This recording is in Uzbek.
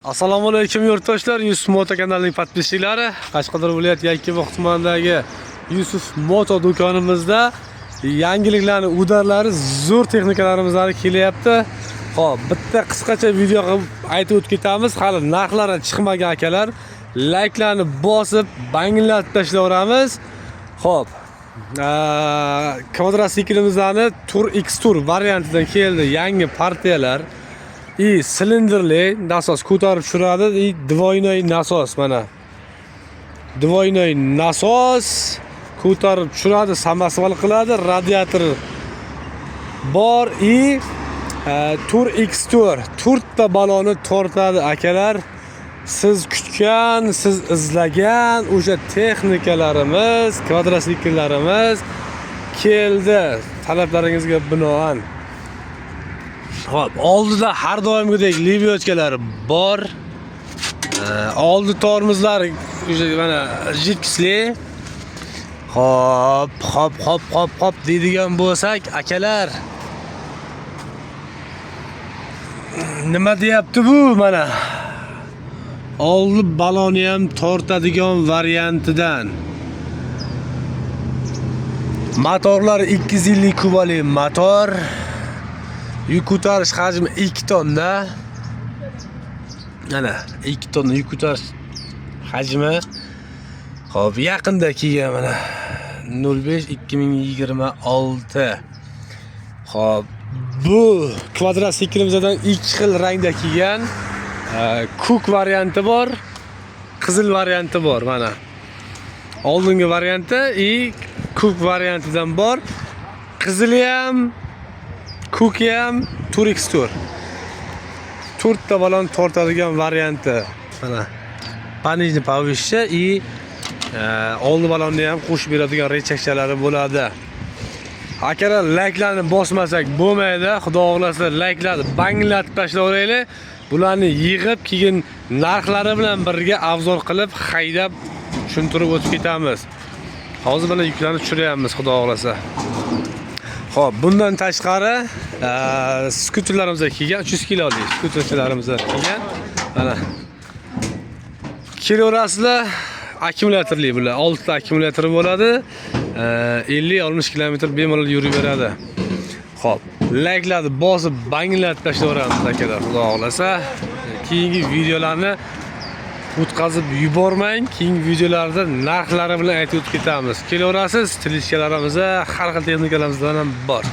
Assalomu alaykum yurtdoshlar, Yusuf Moto kanalining podpischiklari. Qashqadaryo viloyati Yakkaboq tumanidagi Yusuf Moto do'konimizda yangiliklarning udarlari, zo'r texnikalarimiz kelyapti. Xo'p, bitta qisqacha video qilib aytib o'tib ketamiz. Hali narxlari chiqmagan akalar, layklarni bosib, banglatib tashlayveramiz. Xo'p, kvadrosiklimizlarni Tur X Tur variantidan keldi yangi partiyalar. Silindrli nasos ko'tarib tushiradi. Dvoynoy nasos, mana. Dvoynoy nasos ko'tarib tushiradi, samasval qiladi, radiator bor. Tur X Tur to'rtta balonni tortadi akalar. Siz kutgan, siz izlagan o'sha texnikalarimiz, kvadrosikillarimiz keldi talablaringizga binoan. Xo'p, oldida har doimgidek libyochkalar bor. Oldi tormozlar mana jitkisli. Hop deydigan bo'lsak, akalar. Nima deyapti bu mana? Oldi baloni ham tortadigan variantidan. Motorlar 250 kubali motor. Yuk ko'tarish hajmi 2 tonna. Mana 2 tonna yuk ko'tarish hajmi. Xo'p, yaqinda kelgan mana 05/2026. Xo'p, bu kvadrosiklimizdan 2 xil rangda kelgan. Kuk varianti bor, qizil varianti bor mana. Oldingi varianti kuk variantidan bor. Qizili ham Kuki ham Tur X Tur. To'rtta balon tortadigan varianti. Mana panijni pavishi oldi balonni ham qo'shib beradigan rechakchalari bo'ladi. Akalar, layklarni bosmasak bo'lmaydi. Xudo xolasa layklarni banglatib tashlayveraylik. Bularni yig'ib, keyin narxlari bilan birga avzor qilib, haydab tushuntirib o'tib ketamiz. Hozir mana yuklarni tushiryapmiz, xudo xolasa. Xo'p, bundan tashqari skuterlarimizga kelgan 300 kilolik skuterlarimizga kelgan. Mana kilovraslar akkumulyatorli bular. 6 ta akkumulyatori bo'ladi. 50-60 kilometr bemalol yurib beradi. Xo'p, layklarni bosib banglatib tashlayveramiz akalar, xudo xolasa. Keyingi videolarni o'tkazib yubormang. Keyingi videolarda narxlari bilan aytib o'tib ketamiz. Kelaverasiz, stilistikalarimiz, har xil texnikalarimiz ham bor.